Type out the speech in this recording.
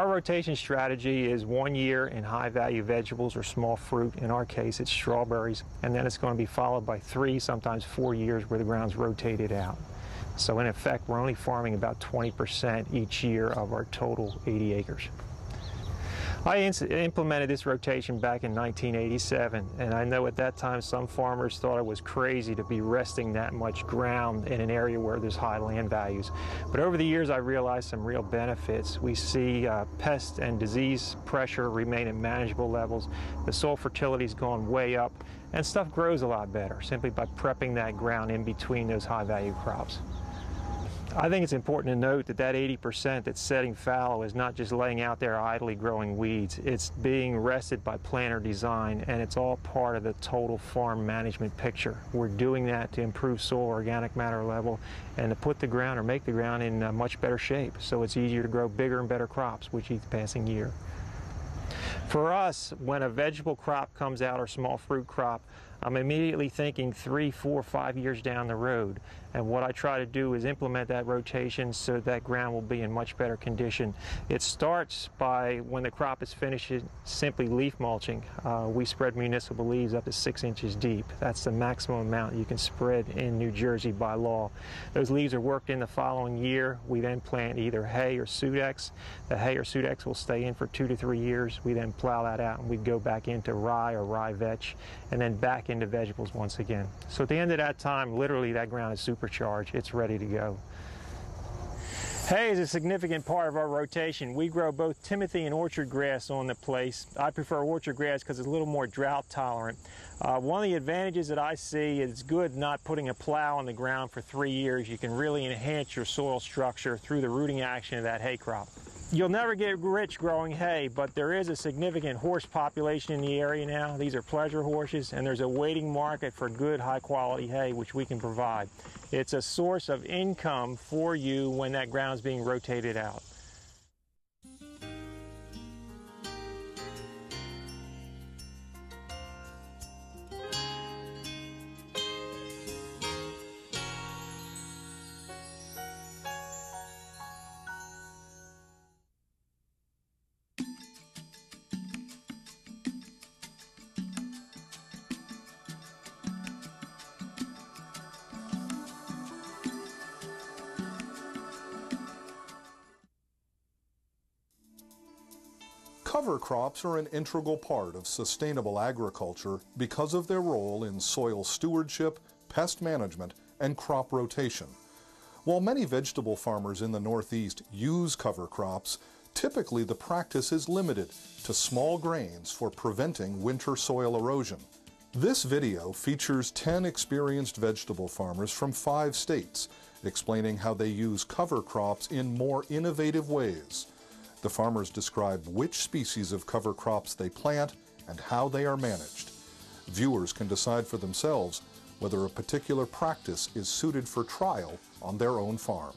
Our rotation strategy is 1 year in high-value vegetables or small fruit. In our case, it's strawberries, and then it's going to be followed by 3, sometimes 4 years where the ground's rotated out. So in effect, we're only farming about 20% each year of our total 80 acres. I implemented this rotation back in 1987, and I know at that time some farmers thought it was crazy to be resting that much ground in an area where there's high land values. But over the years I realized some real benefits. We see pest and disease pressure remain at manageable levels, the soil fertility's gone way up, and stuff grows a lot better simply by prepping that ground in between those high value crops. I think it's important to note that that 80% that's setting fallow is not just laying out there idly growing weeds. It's being rested by planter design, and it's all part of the total farm management picture. We're doing that to improve soil organic matter level and to put the ground or make the ground in much better shape so it's easier to grow bigger and better crops with each passing year. For us, when a vegetable crop comes out or small fruit crop, I'm immediately thinking 3, 4, 5 years down the road. And what I try to do is implement that rotation so that ground will be in much better condition. It starts by, when the crop is finished, simply leaf mulching. We spread municipal leaves up to 6 inches deep. That's the maximum amount you can spread in New Jersey by law. Those leaves are worked in the following year. We then plant either hay or Sudex. The hay or Sudex will stay in for 2 to 3 years. We then plow that out and we go back into rye or rye vetch, and then back into vegetables once again. So at the end of that time, literally that ground is supercharged. It's ready to go. Hay is a significant part of our rotation. We grow both Timothy and orchard grass on the place. I prefer orchard grass because it's a little more drought tolerant. One of the advantages that I see is it's good not putting a plow on the ground for 3 years. You can really enhance your soil structure through the rooting action of that hay crop. You'll never get rich growing hay, but there is a significant horse population in the area now. These are pleasure horses, and there's a waiting market for good, high-quality hay, which we can provide. It's a source of income for you when that ground's being rotated out. Cover crops are an integral part of sustainable agriculture because of their role in soil stewardship, pest management, and crop rotation. While many vegetable farmers in the Northeast use cover crops, typically the practice is limited to small grains for preventing winter soil erosion. This video features 10 experienced vegetable farmers from 5 states, explaining how they use cover crops in more innovative ways. The farmers describe which species of cover crops they plant and how they are managed. Viewers can decide for themselves whether a particular practice is suited for trial on their own farm.